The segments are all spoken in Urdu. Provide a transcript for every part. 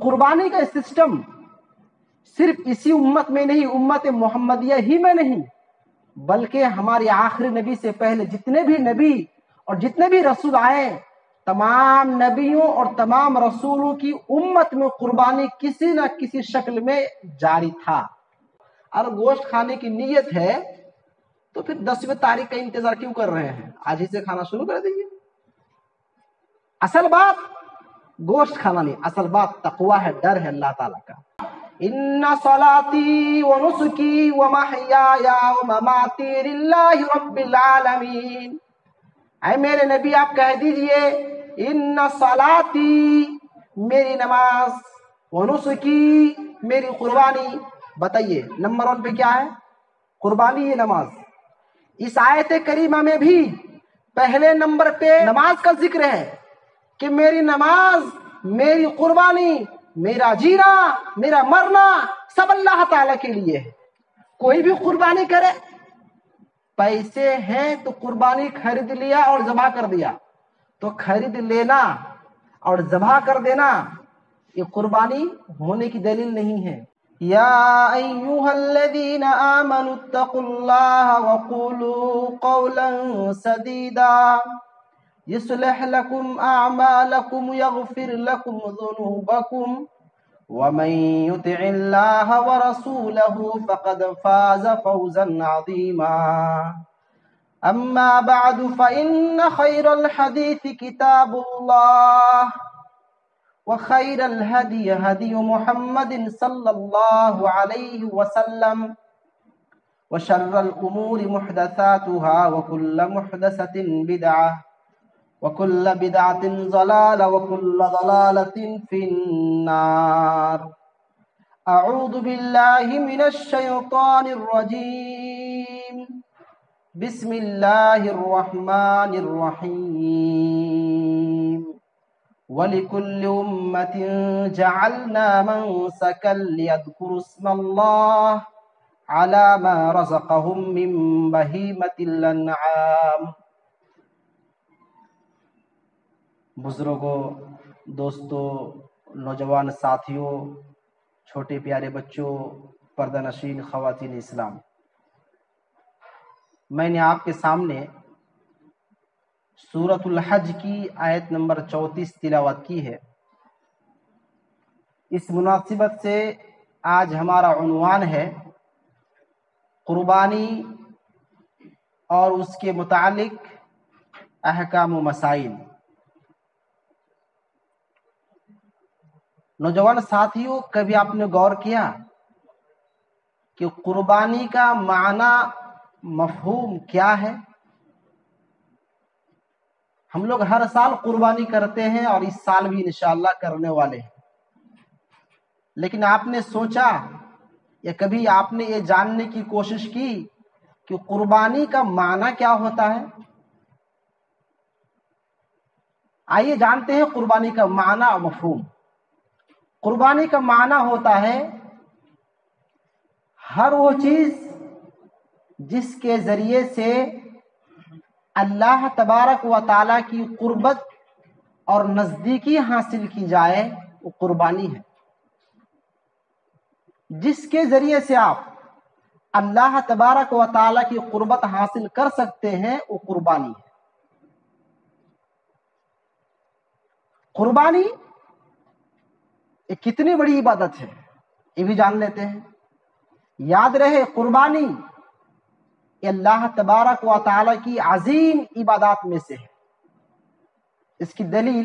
قربانی کا سسٹم صرف اسی امت میں نہیں، امت محمدیہ ہی میں نہیں، بلکہ ہمارے آخری نبی سے پہلے جتنے بھی نبی اور جتنے بھی رسول آئے، تمام نبیوں اور تمام رسولوں کی امت میں قربانی کسی نہ کسی شکل میں جاری تھا۔ اگر گوشت کھانے کی نیت ہے تو پھر 10ویں تاریخ کا انتظار کیوں کر رہے ہیں؟ آج ہی سے کھانا شروع کر دیجیے۔ اصل بات گوشت کھانا نہیں، اصل بات تقوی ہے، ڈر ہے اللہ تعالیٰ کا۔ ان صلاتی ونسکی ومحیای ومماتی للہ رب العالمین۔ اے میرے نبی آپ کہہ دیجئے ان صلاتی میری نماز، ونسکی میری قربانی۔ بتائیے نمبر 1 پہ کیا ہے؟ قربانی، یہ نماز۔ اس آیت کریمہ میں بھی پہلے نمبر پہ نماز کا ذکر ہے کہ میری نماز، میری قربانی، میرا جینا، میرا مرنا سب اللہ تعالیٰ کے لیے ہے۔ کوئی بھی قربانی کرے، پیسے ہیں تو قربانی خرید لیا اور ذبح کر دیا، تو خرید لینا اور ذبح کر دینا یہ قربانی ہونے کی دلیل نہیں ہے۔ یا ایھا الذین آمنوا اتقوا اللہ وقولوا قولا سدیدا يصلح لكم أعمالكم يغفر لكم ذنوبكم ومن يطع الله ورسوله فقد فاز فوزا عظيما أما بعد فإن خير الحديث كتاب الله وخير الهدي هدي محمد صلى الله عليه وسلم وشر الأمور محدثاتها وكل محدثة بدعة وَكُلَّ بِدْعَةٍ ضَلَالَةٍ وَكُلَّ ضَلَالَةٍ فِي النَّارِ۔ أعوذ باللہ من الشیطان الرجیم، بسم اللہ الرحمن الرحیم۔ وَلِكُلِّ أُمَّةٍ جَعَلْنَا مَنسَكًا لِيَذْكُرُوا اسْمَ اللَّهِ عَلَى مَا رَزَقَهُم مِّن بَهِيمَةِ الْأَنْعَامِ۔ بزرگوں، دوستوں، نوجوان ساتھیوں، چھوٹے پیارے بچوں، پردہ نشین خواتین اسلام، میں نے آپ کے سامنے سورۃ الحج کی آیت نمبر 34 تلاوت کی ہے۔ اس مناسبت سے آج ہمارا عنوان ہے قربانی اور اس کے متعلق احکام و مسائل۔ نوجوان ساتھیوں، کبھی آپ نے غور کیا کہ قربانی کا معنی، مفہوم کیا ہے؟ ہم لوگ ہر سال قربانی کرتے ہیں اور اس سال بھی انشاءاللہ کرنے والے ہیں، لیکن آپ نے سوچا یا کبھی آپ نے یہ جاننے کی کوشش کی کہ قربانی کا معنی کیا ہوتا ہے؟ آئیے جانتے ہیں قربانی کا معنی اور مفہوم۔ قربانی کا معنی ہوتا ہے ہر وہ چیز جس کے ذریعے سے اللہ تبارک و تعالیٰ کی قربت اور نزدیکی حاصل کی جائے، وہ قربانی ہے۔ جس کے ذریعے سے آپ اللہ تبارک و تعالیٰ کی قربت حاصل کر سکتے ہیں، وہ قربانی ہے۔ قربانی یہ کتنی بڑی عبادت ہے، یہ بھی جان لیتے ہیں۔ یاد رہے قربانی یہ اللہ تبارک و تعالیٰ کی عظیم عبادات میں سے ہے۔ اس کی دلیل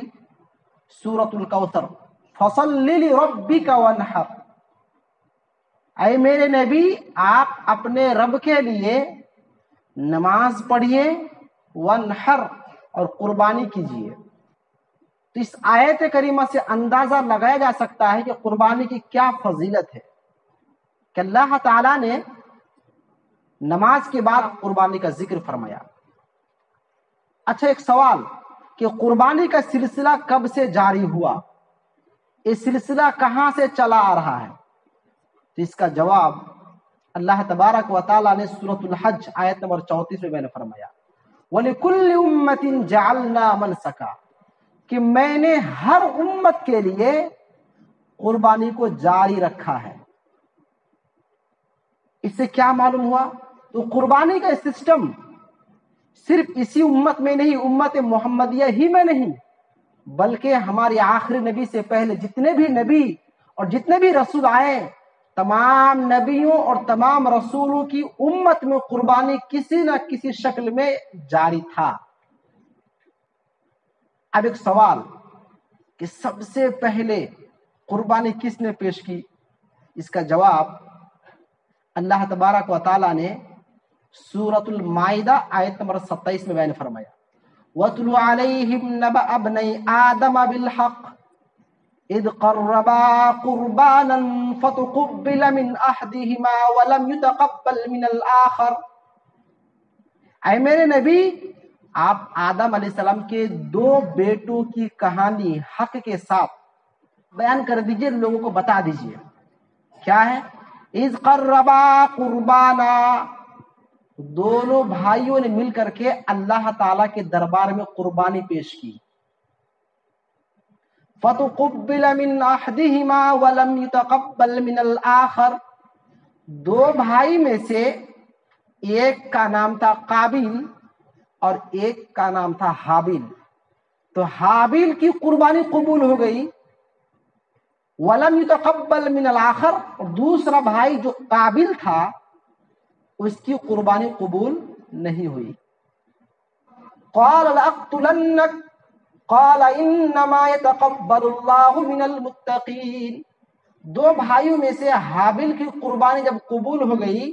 سورۃ الکوثر، فَصَلِّ لِرَبِّكَ وَانْحَرْ۔ اے میرے نبی آپ اپنے رب کے لیے نماز پڑھیے، وانحر اور قربانی کیجیے۔ تو اس آیت کریمہ سے اندازہ لگایا جا سکتا ہے کہ قربانی کی کیا فضیلت ہے کہ اللہ تعالیٰ نے نماز کے بعد قربانی کا ذکر فرمایا۔ اچھا، ایک سوال کہ قربانی کا سلسلہ کب سے جاری ہوا؟ یہ سلسلہ کہاں سے چلا آ رہا ہے؟ تو اس کا جواب اللہ تبارک و تعالیٰ نے سورۃ الحج آیت نمبر 34 میں نے فرمایا، وَلِكُلِّ أُمَّةٍ جَعَلْنَا مَنْسَكًا، کہ میں نے ہر امت کے لیے قربانی کو جاری رکھا ہے۔ اس سے کیا معلوم ہوا؟ تو قربانی کا سسٹم صرف اسی امت میں نہیں، امت محمدیہ ہی میں نہیں، بلکہ ہمارے آخری نبی سے پہلے جتنے بھی نبی اور جتنے بھی رسول آئے، تمام نبیوں اور تمام رسولوں کی امت میں قربانی کسی نہ کسی شکل میں جاری تھا۔ اب ایک سوال کہ سب سے پہلے قربانی کس نے پیش کی؟ اس کا جواب اللہ تبارک و تعالی نے سورۃ المائدہ آیت نمبر 27 میں بیان فرمایا، وَاتْلُ عَلَيْهِمْ نَبَأَ ابْنَيْ آدَمَ بِالْحَقِّ إِذْ قَرَّبَا قُرْبَانًا فَتُقُبِّلَ مِنْ أَحَدِهِمَا وَلَمْ يُتَقَبَّلْ مِنَ الْآخَرِ۔ اے میرے نبی، آپ آدم علیہ السلام کے دو بیٹوں کی کہانی حق کے ساتھ بیان کر دیجئے، لوگوں کو بتا دیجئے کیا ہے۔ اذ قربا قربانا، دونوں بھائیوں نے مل کر کے اللہ تعالی کے دربار میں قربانی پیش کی۔ فتقبل من احدہما ولم يتقبل من الآخر، دو بھائی میں سے ایک کا نام تھا قابیل اور ایک کا نام تھا حابیل، تو حابیل کی قربانی قبول ہو گئی، ولم يتقبل من الآخر، اور دوسرا بھائی جو قابیل تھا اس کی قربانی قبول نہیں ہوئی۔ قال لأقتلنك قال انما يتقبل الله من المتقين، دو بھائیوں میں سے حابیل کی قربانی جب قبول ہو گئی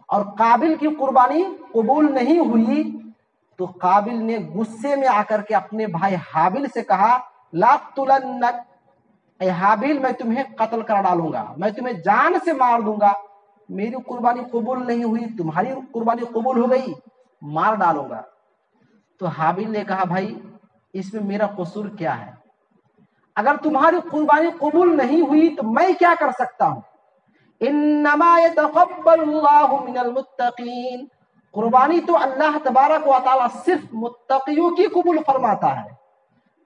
اور قابیل کی قربانی قبول نہیں ہوئی، تو قابیل نے غصے میں آ کر کے اپنے بھائی حابیل سے کہا، لأقتلنك، اے حابیل میں تمہیں قتل کر ڈالوں گا، میں تمہیں جان سے مار دوں گا، میری قربانی قبول نہیں ہوئی، تمہاری قربانی قبول ہو گئی، مار ڈالوں گا۔ تو حابیل نے کہا، بھائی اس میں میرا قصور کیا ہے؟ اگر تمہاری قربانی قبول نہیں ہوئی تو میں کیا کر سکتا ہوں؟ انما يتقبل اللہ من المتقین، قربانی تو اللہ تبارک و تعالی صرف متقیوں کی قبول فرماتا ہے۔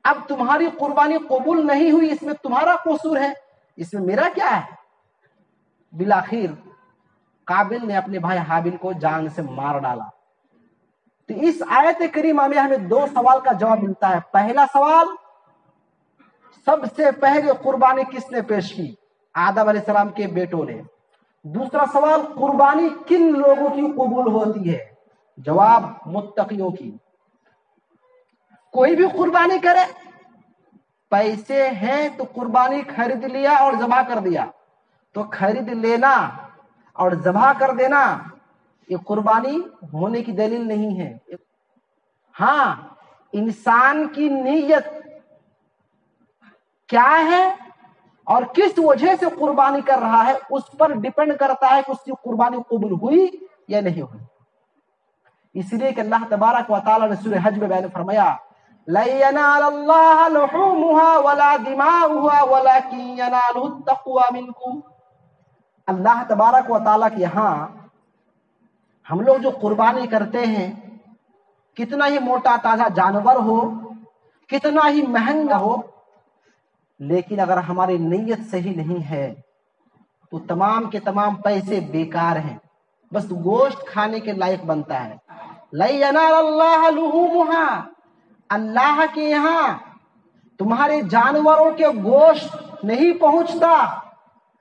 اب تمہاری قربانی قبول نہیں ہوئی، اس میں تمہارا قصور ہے، اس میں میرا کیا ہے؟ بالآخر قابیل نے اپنے بھائی حابیل کو جان سے مار ڈالا۔ تو اس آیت کریمہ میں ہمیں دو سوال کا جواب ملتا ہے۔ پہلا سوال، سب سے پہلے قربانی کس نے پیش کی؟ آدم علیہ السلام کے بیٹوں نے۔ دوسرا سوال، قربانی کن لوگوں کی قبول ہوتی ہے؟ جواب، متقیوں کی۔ کوئی بھی قربانی کرے، پیسے ہیں تو قربانی خرید لیا اور ذبح کر دیا، تو خرید لینا اور ذبح کر دینا یہ قربانی ہونے کی دلیل نہیں ہے۔ ہاں، انسان کی نیت کیا ہے اور کس وجہ سے قربانی کر رہا ہے، اس پر ڈیپینڈ کرتا ہے کہ اس کی قربانی قبول ہوئی یا نہیں ہوئی۔ اس لیے کہ اللہ تبارک و تعالی نے سورہ حج میں بیان فرمایا، لَن يَنَالَ اللَّهَ لُحُومُهَا وَلَا دِمَاؤُهَا وَلَكِن يَنَالُهُ التَّقْوَى مِنكُمْ۔ اللہ تبارک و تعالیٰ کے یہاں ہم لوگ جو قربانی کرتے ہیں، کتنا ہی موٹا تازہ جانور ہو، کتنا ہی مہنگا ہو، لیکن اگر ہماری نیت صحیح نہیں ہے تو تمام کے تمام پیسے بیکار ہیں، بس گوشت کھانے کے لائق بنتا ہے۔ لَن يَنَالَ اللَّهَ لُحُومُهَا، اللہ کے یہاں تمہارے جانوروں کے گوشت نہیں پہنچتا،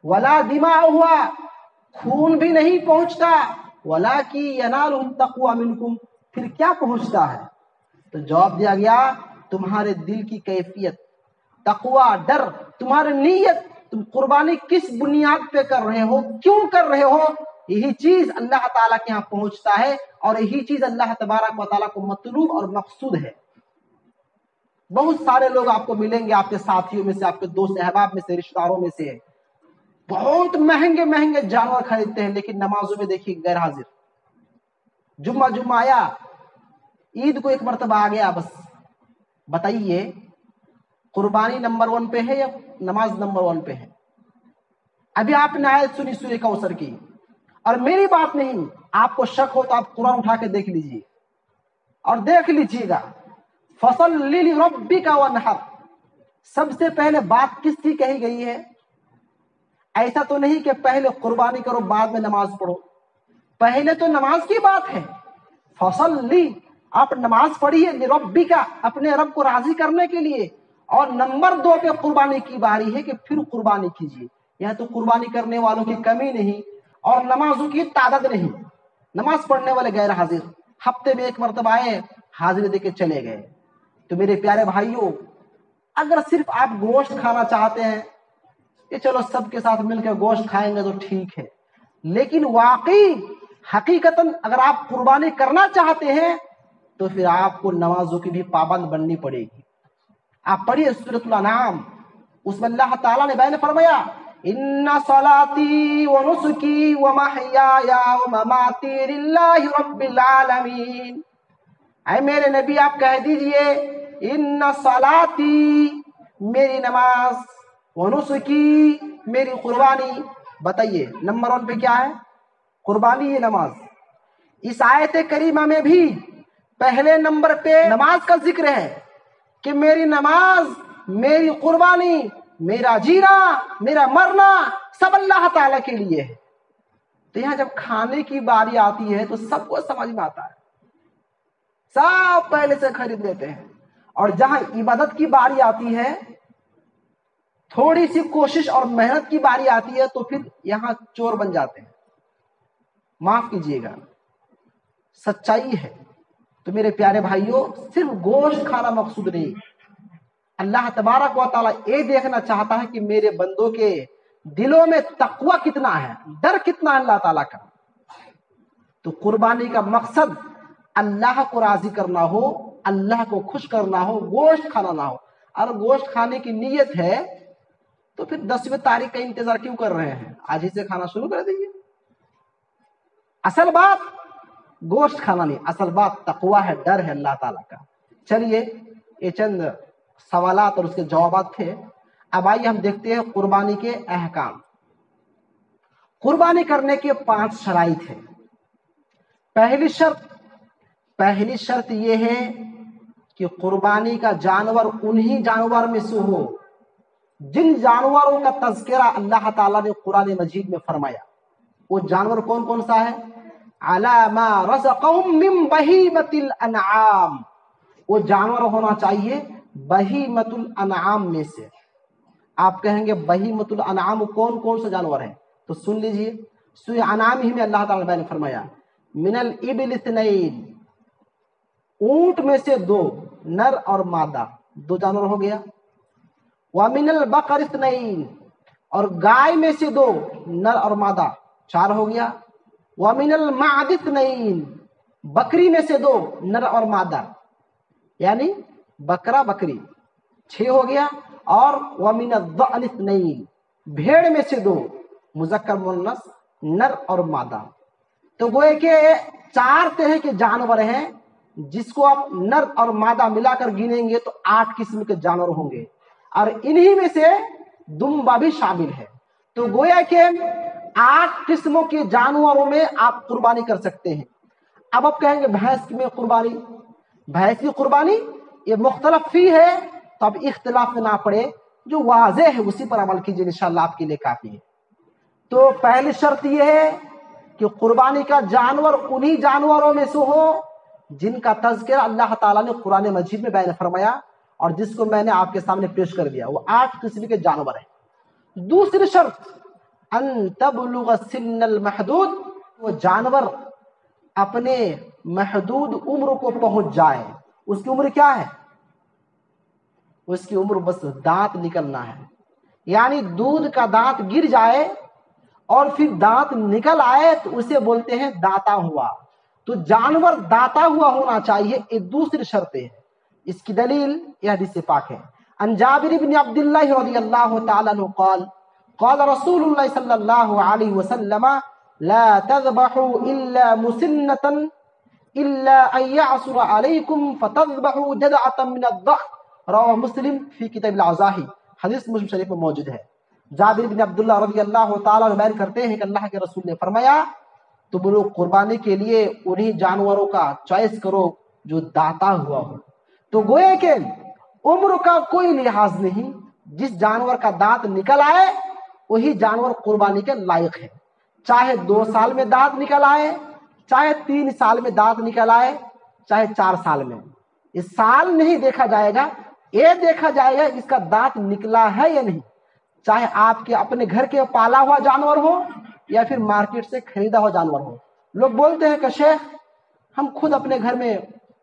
ولا دماؤها، خون بھی نہیں پہنچتا، ولکن ینالہ التقوی منکم، پھر کیا پہنچتا ہے؟ تو جواب دیا گیا، تمہارے دل کی کیفیت، تقوی، ڈر، تمہاری نیت، تم قربانی کس بنیاد پہ کر رہے ہو، کیوں کر رہے ہو، یہی چیز اللہ تعالیٰ کے یہاں پہنچتا ہے، اور یہی چیز اللہ تبارک و تعالیٰ کو مطلوب اور مقصود ہے۔ بہت سارے لوگ آپ کو ملیں گے، آپ کے ساتھیوں میں سے، آپ کے دوست احباب میں سے، رشتہ داروں میں سے، بہت مہنگے مہنگے جانور خریدتے ہیں، لیکن نمازوں میں دیکھیے غیر حاضر۔ جمعہ آیا، عید کو ایک مرتبہ آ گیا، بس بتائیے قربانی نمبر 1 پہ ہے یا نماز نمبر 1 پہ ہے؟ ابھی آپ نے آیت سنی سورہ کوثر کی، اور میری بات نہیں، آپ کو شک ہو تو آپ قرآن اٹھا کے دیکھ لیجئے اور دیکھ لیجئے گا، فَصَلِّ لِرَبِّكَ وَانْحَرْ، سب سے پہلے بات کس کی کہی گئی ہے؟ ایسا تو نہیں کہ پہلے قربانی کرو بعد میں نماز پڑھو، پہلے تو نماز کی بات ہے. فصلی، آپ نماز پڑھیے لربی کا، اپنے رب کو راضی کرنے کے لیے. اور نمبر 2 پہ قربانی کی باری ہے کہ پھر قربانی کیجیے. یہاں تو قربانی کرنے والوں کی کمی نہیں اور نمازوں کی تعداد نہیں. نماز پڑھنے والے غیر حاضر، ہفتے میں 1 مرتبہ آئے، حاضری دے کے چلے گئے. تو میرے پیارے بھائیوں، اگر صرف آپ گوشت کھانا چاہتے ہیں کہ چلو سب کے ساتھ مل کے گوشت کھائیں گے تو ٹھیک ہے، لیکن واقعی حقیقتاً اگر آپ قربانی کرنا چاہتے ہیں تو پھر آپ کو نمازوں کی بھی پابند بننی پڑے گی. آپ پڑھیے سورۃ الانعام، اس میں اللہ تعالیٰ نے بیان فرمایا ان صلاتی ونسکی ومحیای ومماتی للہ رب العالمین. اے میرے نبی آپ کہہ دیجئے ان صلاتی، میری نماز، ونسکی، میری قربانی. بتائیے نمبر 1 پہ کیا ہے؟ قربانی، یہ نماز. اس آیت کریمہ میں بھی پہلے نمبر پہ نماز کا ذکر ہے کہ میری نماز، میری قربانی، میرا جینا، میرا مرنا سب اللہ تعالیٰ کے لیے ہے. تو یہاں جب کھانے کی باری آتی ہے تو سب کو سمجھ میں آتا ہے، سب پہلے سے خرید لیتے ہیں. اور جہاں عبادت کی باری آتی ہے، تھوڑی سی کوشش اور محنت کی باری آتی ہے تو پھر یہاں چور بن جاتے ہیں. معاف کیجیے گا، سچائی ہے. تو میرے پیارے بھائیوں، صرف گوشت کھانا مقصود نہیں. اللہ تبارک و تعالیٰ یہ دیکھنا چاہتا ہے کہ میرے بندوں کے دلوں میں تقوی کتنا ہے، ڈر کتنا ہے اللہ تعالیٰ کا. تو قربانی کا مقصد اللہ کو راضی کرنا ہو، اللہ کو خوش کرنا ہو، گوشت کھانا نہ ہو. اگر گوشت کھانے کی نیت ہے تو پھر 10ویں تاریخ کا انتظار کیوں کر رہے ہیں؟ آج ہی سے کھانا شروع کر دیجیے. اصل بات گوشت کھانا نہیں، اصل بات تقوی ہے، ڈر ہے اللہ تعالیٰ کا. چلیے، یہ چند سوالات اور اس کے جوابات تھے. اب آئیے ہم دیکھتے ہیں قربانی کے احکام. قربانی کرنے کے 5 شرائط ہیں. پہلی شرط یہ ہے کہ قربانی کا جانور انہی جانور میں سے ہو جن جانوروں کا تذکرہ اللہ تعالیٰ نے قرآن مجید میں فرمایا. وہ جانور کون کون سا ہے؟ علی ما رزقهم من بہیمۃ الانعام. وہ جانور ہونا چاہیے بہیمۃ الانعام میں سے. آپ کہیں گے بہیمۃ الانعام کون کون سے جانور ہیں؟ تو سن لیجئے، سورہ انعام ہی میں اللہ تعالیٰ نے فرمایا من الابل اثنین، اونٹ میں سے 2، نر اور مادہ 2 جانور ہو گیا. ومن البقر اثنین، اور گائے میں سے 2، نر اور مادہ 4 ہو گیا. ومن المعد اثنین، بکری میں سے 2، نر اور مادہ، یعنی بکرا بکری 6 ہو گیا. اور ومن الضأن اثنین، بھیڑ میں سے 2، مذکر مؤنث، نر اور مادہ. تو گوئے کہ 4 طرح کے جانور ہیں جس کو آپ نر اور مادہ ملا کر گنیں گے تو 8 قسم کے جانور ہوں گے، اور انہی میں سے دمبا بھی شامل ہے. تو گویا کہ 8 قسموں کے جانوروں میں آپ قربانی کر سکتے ہیں. اب آپ کہیں گے بھینس میں قربانی، بھینس کی قربانی یہ مختلف فی ہے، تو اب اختلاف میں نہ پڑے، جو واضح ہے اسی پر عمل کیجیے، انشاءاللہ آپ کے لیے کافی ہے. تو پہلی شرط یہ ہے کہ قربانی کا جانور انہی جانوروں میں سے ہو جن کا تذکرہ اللہ تعالیٰ نے قرآن مجید میں بیان فرمایا اور جس کو میں نے آپ کے سامنے پیش کر دیا. وہ 8 قسم کے جانور ہیں. دوسری شرط ان تبلغ سن المحدود، وہ جانور اپنے محدود عمر کو پہنچ جائے. اس کی عمر کیا ہے؟ اس کی عمر بس دانت نکلنا ہے، یعنی دودھ کا دانت گر جائے اور پھر دانت نکل آئے تو اسے بولتے ہیں داتا ہوا. تو جانور داتا ہوا ہونا چاہیے، یہ دوسری شرط ہے. اس کی دلیل یہ حدیث پاک ہے. عن جابر بن عبد اللہ رضی اللہ تعالی عنہ قال قال رسول اللہ صلی اللہ علیہ وسلم لا تذبحوا الا مسنة الا ان يعصر عليكم فتذبحوا جذعة من الضأن. رواه مسلم فی کتاب العزاہی. حدیث مسلم شریف میں موجود ہے. جابر بن عبداللہ رضی اللہ تعالیٰ عنہ بیان کرتے ہیں کہ اللہ کے رسول نے فرمایا تم لوگ قربانی کے لیے انہی جانوروں کا چوائس کرو جو داتا ہوا ہو. تو گوئے کہ عمر کا کوئی لحاظ نہیں، جس جانور کا دانت نکل آئے وہی جانور قربانی کے لائق ہے، چاہے 2 سال میں دانت نکل آئے، چاہے 3 سال میں دانت نکل آئے، چاہے 4 سال میں۔ اس سال نہیں دیکھا جائے گا، یہ دیکھا جائے گا اس کا دانت نکلا ہے یا نہیں، چاہے آپ کے اپنے گھر کے پالا ہوا جانور ہو یا پھر مارکیٹ سے خریدا ہوا جانور ہو۔ لوگ بولتے ہیں کہ شیخ ہم خود اپنے گھر میں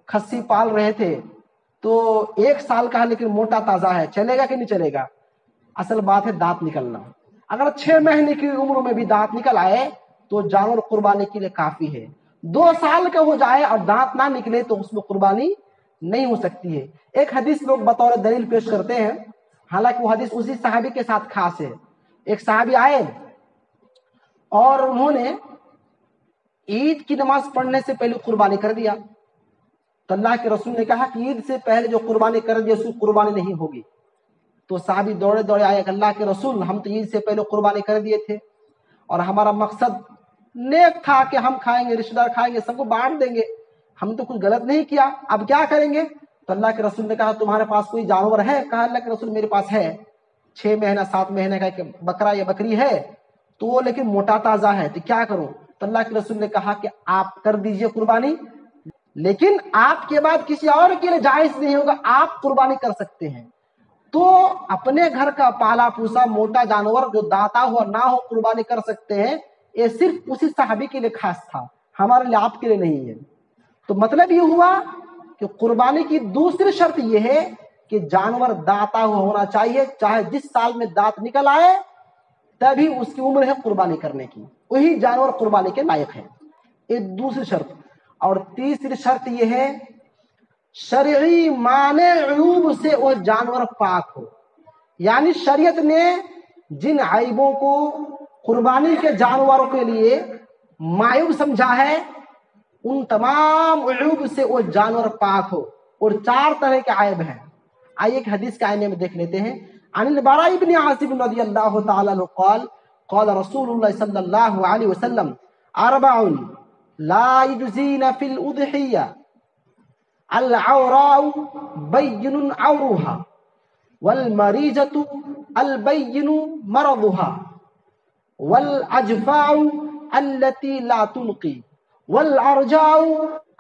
کھسی پال رہے تھے تو 1 سال کا ہے لیکن موٹا تازہ ہے، چلے گا کہ نہیں چلے گا؟ اصل بات ہے دانت نکلنا۔ اگر 6 مہینے کی عمر میں بھی دانت نکل آئے تو جانور قربانی کے لیے کافی ہے۔ 2 سال کا ہو جائے اور دانت نہ نکلے تو اس میں قربانی نہیں ہو سکتی ہے۔ ایک حدیث لوگ بطور دلیل پیش کرتے ہیں، حالانکہ وہ حدیث اسی صحابی کے ساتھ خاص ہے۔ ایک صحابی آئے اور انہوں نے عید کی نماز پڑھنے سے پہلے قربانی کر دیا، تو اللہ کے رسول نے کہا کہ عید سے پہلے جو قربانی کر دیا اس کی قربانی نہیں ہوگی۔ تو صحابی دوڑے دوڑے آئے کہ اللہ کے رسول ہم تو عید سے پہلے قربانی کر دیے تھے اور ہمارا مقصد نیک تھا کہ ہم کھائیں گے، رشتہ دار کھائیں گے، سب کو بانٹ دیں گے، ہم تو کچھ غلط نہیں کیا، اب کیا کریں گے؟ تو اللہ کے رسول نے کہا تمہارے پاس کوئی جانور ہے؟ کہا اللہ کے رسول میرے پاس ہے، 6 مہینہ 7 مہینے کا ایک بکرا یا بکری ہے، تو وہ لیکن موٹا تازہ ہے، تو کیا کروں؟ تو اللہ کے رسول نے کہا کہ آپ کر دیجئے قربانی، لیکن آپ کے بعد کسی اور کے لیے جائز نہیں ہوگا، آپ قربانی کر سکتے ہیں۔ تو اپنے گھر کا پالا پوسا موٹا جانور جو داتا ہوا نہ ہو قربانی کر سکتے ہیں، یہ صرف اسی صحابی کے لیے خاص تھا، ہمارے لیے آپ کے لیے نہیں ہے۔ تو مطلب یہ ہوا کہ قربانی کی دوسری شرط یہ ہے کہ جانور داتا ہوا ہونا چاہیے، چاہے جس سال میں دانت نکل آئے تبھی اس کی عمر ہے قربانی کرنے کی، وہی جانور قربانی کے لائق ہے۔ ایک دوسری شرط، اور تیسری شرط یہ ہے شرعی مانع عیوب سے وہ جانور پاک ہو، یعنی شریعت نے جن عیبوں کو قربانی کے جانوروں کے لیے معیوب سمجھا ہے ان تمام عیوب سے وہ جانور پاک ہو، اور 4 طرح کے عیب ہیں۔ آئیے ایک حدیث کے آئینے میں دیکھ لیتے ہیں۔ عن البراء بن عازب رضی اللہ تعالی عنہ قال قال رسول اللہ صلی اللہ علیہ وسلم 4 لا يجزين في الأضحية العوراء بين عورها والمريجة البين مرضها والعجفاء التي لا تنقي والعرجاء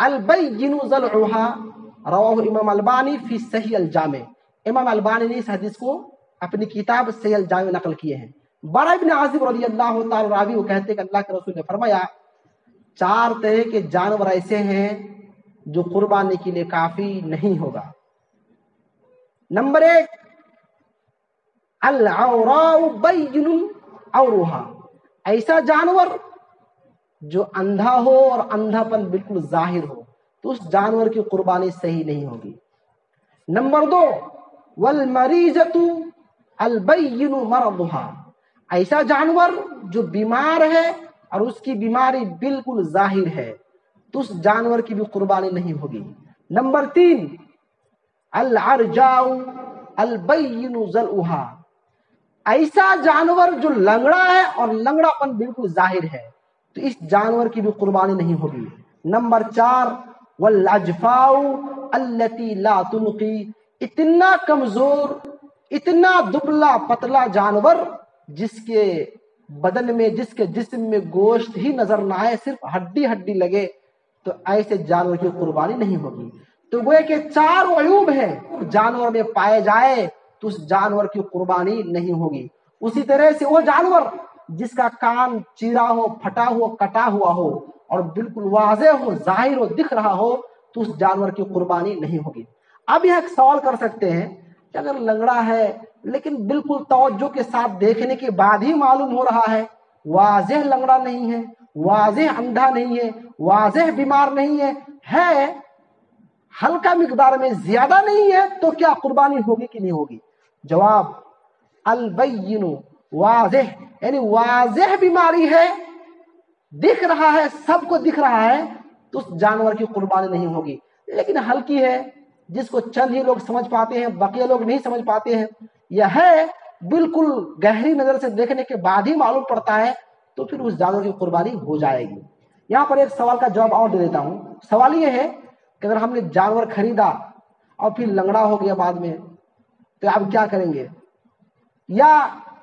البين ضلعها۔ رواہ امام البانی فی صحیح الجامع۔ امام البانی نے اس حدیث کو اپنی کتاب صحیح الجامع میں نقل کیے ہیں۔ براء بن عازب رضی اللہ تعالی راوی وہ کہتے ہیں کہ اللہ کے رسول نے فرمایا 4 طرح کے جانور ایسے ہیں جو قربانی کے لیے کافی نہیں ہوگا۔ نمبر 1 العوراء بین عورها، ایسا جانور جو اندھا ہو اور اندھا پن بالکل ظاہر ہو تو اس جانور کی قربانی صحیح نہیں ہوگی۔ نمبر 2 والمریضۃ البین مرضها، ایسا جانور جو بیمار ہے اور اس کی بیماری بالکل ظاہر ہے تو اس جانور کی بھی قربانی نہیں ہوگی۔ نمبر 3 العرجاء البین ضلعها، ایسا جانور جو لنگڑا ہے اور لنگڑا پن بالکل ظاہر ہے تو اس جانور کی بھی قربانی نہیں ہوگی۔ نمبر 4 والعجفاء التي لا تنقي، اتنا کمزور، اتنا دبلا پتلا جانور جس کے بدن میں، جس کے جسم میں گوشت ہی نظر نہ آئے، صرف ہڈی ہڈی لگے، تو ایسے جانور کی قربانی نہیں ہوگی۔ تو وہ کہ 4 عیوب ہیں جانور میں پائے جائے تو اس جانور کی قربانی نہیں ہوگی۔ اسی طرح سے وہ جانور جس کا کان چیرا ہو، پھٹا ہو، کٹا ہوا ہو اور بالکل واضح ہو، ظاہر ہو، دکھ رہا ہو تو اس جانور کی قربانی نہیں ہوگی۔ اب یہ ایک سوال کر سکتے ہیں کہ اگر لنگڑا ہے لیکن بالکل توجہ کے ساتھ دیکھنے کے بعد ہی معلوم ہو رہا ہے، واضح لنگڑا نہیں ہے، واضح اندھا نہیں ہے، واضح بیمار نہیں ہے ہلکا مقدار میں زیادہ نہیں ہے، تو کیا قربانی ہوگی کہ نہیں ہوگی؟ جواب البین، واضح یعنی واضح بیماری ہے، دکھ رہا ہے، سب کو دکھ رہا ہے تو اس جانور کی قربانی نہیں ہوگی۔ لیکن ہلکی ہے جس کو چند ہی لوگ سمجھ پاتے ہیں، بقیہ لوگ نہیں سمجھ پاتے ہیں، یہ ہے بالکل گہری نظر سے دیکھنے کے بعد ہی معلوم پڑتا ہے، تو پھر اس جانور کی قربانی ہو جائے گی۔ یہاں پر ایک سوال کا جواب اور دے دیتا ہوں۔ سوال یہ ہے کہ اگر ہم نے جانور خریدا اور پھر لنگڑا ہو گیا بعد میں تو اب کیا کریں گے؟ یا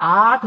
8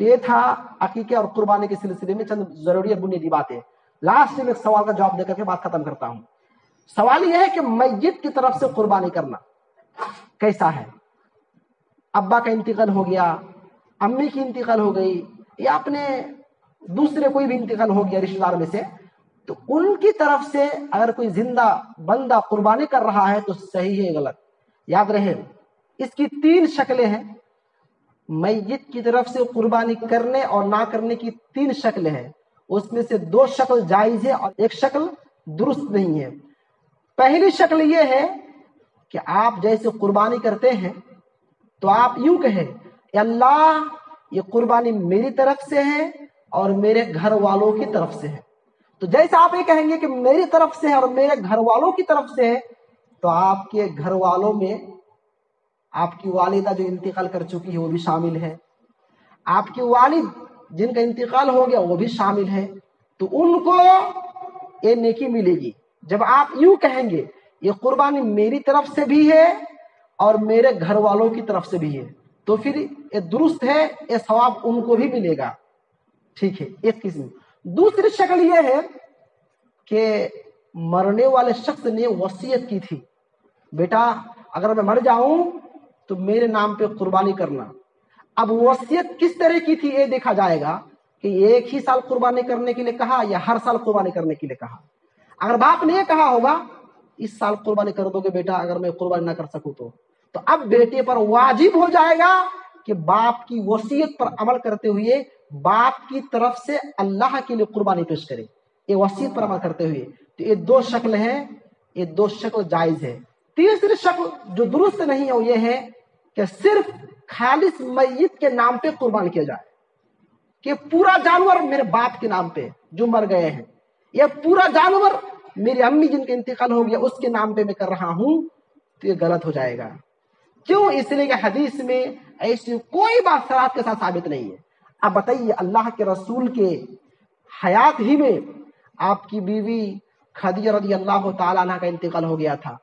تو یہ تھا عقیقے اور قربانی کے سلسلے میں چند ضروری اور بنیادی باتیں. لاسٹ میں ایک سوال کا جواب دے کر کے بات ختم کرتا ہوں. سوال یہ ہے کہ میت کی طرف سے قربانی کرنا کیسا ہے؟ ابا کا انتقال ہو گیا، امی کی انتقال ہو گئی، یا اپنے دوسرے کوئی بھی انتقال ہو گیا رشتہ دار میں سے، تو ان کی طرف سے اگر کوئی زندہ بندہ قربانی کر رہا ہے تو صحیح ہے غلط؟ یاد رہے اس کی 3 شکلیں ہیں. میت کی طرف سے قربانی کرنے اور نہ کرنے کی 3 شکلیں ہیں. اس میں سے 2 شکل جائز ہے اور 1 شکل درست نہیں ہے. پہلی شکل یہ ہے کہ آپ جیسے قربانی کرتے ہیں تو آپ یوں کہیں کہ اللہ یہ قربانی میری طرف سے ہے اور میرے گھر والوں کی طرف سے ہے. تو جیسا آپ یہ کہیں گے کہ میری طرف سے ہے اور میرے گھر والوں کی طرف سے ہے، تو آپ کے گھر والوں میں آپ کی والدہ جو انتقال کر چکی ہے وہ بھی شامل ہے، آپ کے والد جن کا انتقال ہو گیا وہ بھی شامل ہے. تو ان کو یہ نیکی ملے گی. جب آپ یوں کہیں گے یہ قربانی میری طرف سے بھی ہے اور میرے گھر والوں کی طرف سے بھی ہے، تو پھر یہ درست ہے، یہ ثواب ان کو بھی ملے گا. ٹھیک ہے، ایک قسم. دوسری شکل یہ ہے کہ مرنے والے شخص نے وصیت کی تھی، بیٹا اگر میں مر جاؤں تو میرے نام پہ قربانی کرنا. اب وصیت کس طرح کی تھی یہ دیکھا جائے گا کہ ایک ہی سال قربانی کرنے کے لیے کہا یا ہر سال قربانی کرنے کے لیے کہا. اگر باپ نے یہ کہا ہوگا اس سال قربانی کر دو گے بیٹا اگر میں قربانی نہ کر سکوں تو اب بیٹے پر واجب ہو جائے گا کہ باپ کی وصیت پر عمل کرتے ہوئے باپ کی طرف سے اللہ کے لیے قربانی پیش کرے، یہ وصیت پر عمل کرتے ہوئے. تو یہ 2 شکل ہے، یہ 2 شکل جائز ہے. تیسری شکل جو درست نہیں ہے وہ یہ ہے کہ صرف خالص میت کے نام پہ قربان کیا جائے، کہ پورا جانور میرے باپ کے نام پہ جو مر گئے ہیں، یا پورا جانور میری امی جن کا انتقال ہو گیا اس کے نام پہ میں کر رہا ہوں، تو یہ غلط ہو جائے گا. کیوں؟ اس لیے کہ حدیث میں ایسی کوئی بات صراحت کے ساتھ ثابت نہیں ہے. اب بتائیے اللہ کے رسول کے حیات ہی میں آپ کی بیوی خدیجہ رضی اللہ تعالیٰ عنہ کا انتقال ہو گیا تھا،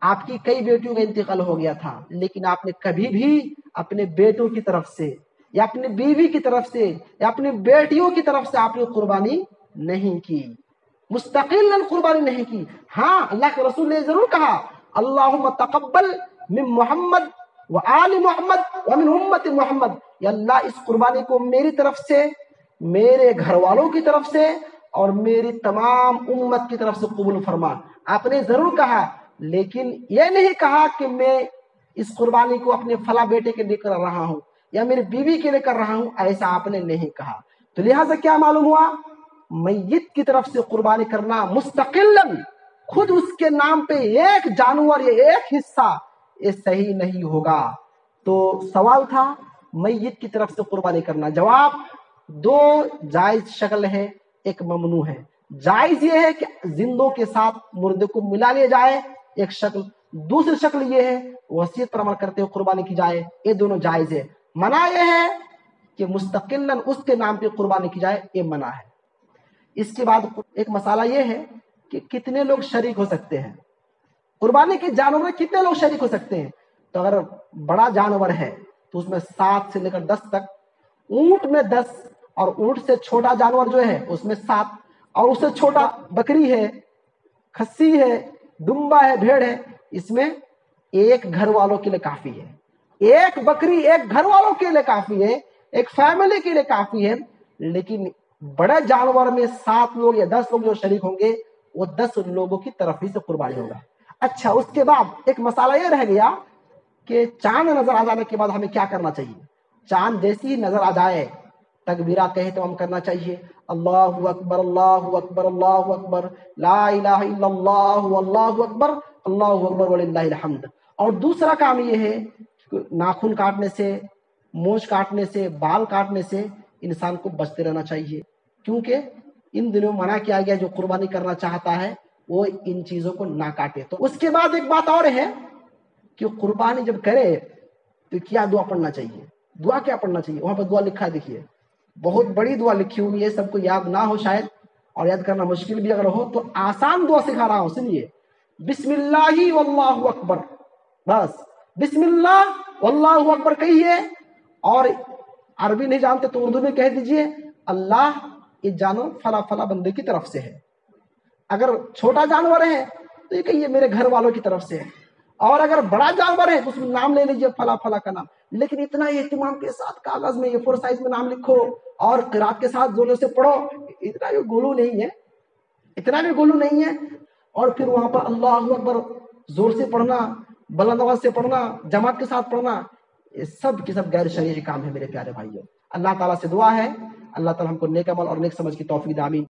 آپ کی کئی بیٹیوں کا انتقال ہو گیا تھا، لیکن آپ نے کبھی بھی اپنے بیٹوں کی طرف سے یا اپنی بیوی کی طرف سے یا اپنی بیٹیوں کی طرف سے آپ نے قربانی نہیں کی، مستقل قربانی نہیں کی. ہاں اللہ کے رسول نے ضرور کہا اللہم تقبل من محمد و آل محمد ومن امت محمد، یا اللہ اس قربانی کو میری طرف سے، میرے گھر والوں کی طرف سے اور میری تمام امت کی طرف سے قبول فرما. آپ نے ضرور کہا، لیکن یہ نہیں کہا کہ میں اس قربانی کو اپنے فلاں بیٹے کے لیے کر رہا ہوں یا میری بیوی کے لیے کر رہا ہوں، ایسا آپ نے نہیں کہا. تو لہٰذا کیا معلوم ہوا؟ میت کی طرف سے قربانی کرنا مستقلاً خود اس کے نام پہ ایک جانور یا ایک حصہ، یہ صحیح نہیں ہوگا. تو سوال تھا میت کی طرف سے قربانی کرنا. جواب 2 جائز شکل ہے، 1 ممنوع ہے. جائز یہ ہے کہ زندوں کے ساتھ مردے کو ملا لیا جائے، ایک شکل. دوسری شکل یہ ہے وصیت پر عمل کرتے ہوئے قربانی کی جائے، یہ دونوں جائز ہے. منع یہ ہے کہ مستقلاً اس کے نام پہ قربانی کی جائے، یہ منع ہے. اس کے بعد ایک مسئلہ یہ ہے کہ کتنے لوگ شریک ہو سکتے ہیں قربانی کے جانور میں، کتنے لوگ شریک ہو سکتے ہیں؟ تو اگر بڑا جانور ہے تو اس میں 7 سے لے کر 10 تک، اونٹ میں 10، اور اونٹ سے چھوٹا جانور جو ہے اس میں 7، اور اس سے چھوٹا بکری ہے، کھسی ہے، دمبا ہے، بھیڑ ہے، اس میں 1 گھر والوں کے لیے کافی ہے. 1 بکری 1 گھر والوں کے لیے کافی ہے، ایک فیملی کے لیے کافی ہے. لیکن بڑے جانور میں 7 لوگ یا 10 لوگ جو شریک ہوں گے وہ 10 لوگوں کی طرف ہی سے قربانی ہوگا. اچھا، اس کے بعد ایک مسئلہ یہ رہ گیا کہ چاند نظر آ جانے کے بعد ہمیں کیا کرنا چاہیے؟ چاند جیسی ہی نظر آ جائے تکبیرات کہے تو ہم کرنا چاہیے، اللہ اکبر اللہ اکبر اللہ اکبر لا الہ الا اللہ واللہ اکبر اللہ اکبر وللہ الحمد. اور دوسرا کام یہ ہے کہ ناخن کاٹنے سے، مونچھ کاٹنے سے، بال کاٹنے سے انسان کو بچتے رہنا چاہیے، کیونکہ ان دنوں منع کیا گیا جو قربانی کرنا چاہتا ہے وہ ان چیزوں کو نہ کاٹے. تو اس کے بعد ایک بات اور ہے کہ قربانی جب کرے تو کیا دعا پڑھنا چاہیے؟ دعا کیا پڑھنا چاہیے؟ وہاں پہ دعا لکھا ہے، دیکھیے بہت بڑی دعا لکھی ہوئی ہے، سب کو یاد نہ ہو شاید، اور یاد کرنا مشکل بھی اگر ہو تو آسان دعا سکھا رہا ہوں، سنیے. بسم اللہ واللہ اکبر، بس بسم اللہ واللہ اکبر کہیے، اور عربی نہیں جانتے تو اردو میں کہہ دیجئے اللہ یہ جانور فلاں فلاں بندے کی طرف سے ہے. اگر چھوٹا جانور ہے تو یہ کہیے میرے گھر والوں کی طرف سے ہے. اور اگر بڑا جانور ہے تو اس میں نام لے لیجئے فلاں فلاں کا نام. لیکن اتنا اہتمام کے ساتھ کاغذ میں A4 سائز میں نام لکھو اور قرات کے ساتھ زور سے پڑھو, اتنا بھی گولو نہیں ہے, اتنا بھی گولو نہیں ہے. اور پھر وہاں پر اللہ اکبر زور سے پڑھنا, بلند آواز سے پڑھنا, جماعت کے ساتھ پڑھنا, یہ سب کے سب غیر شرعی کام ہے میرے پیارے بھائیوں. اللہ تعالیٰ سے دعا ہے اللہ تعالیٰ ہم کو نیک عمل اور نیک سمجھ کی توفیق دے. آمین.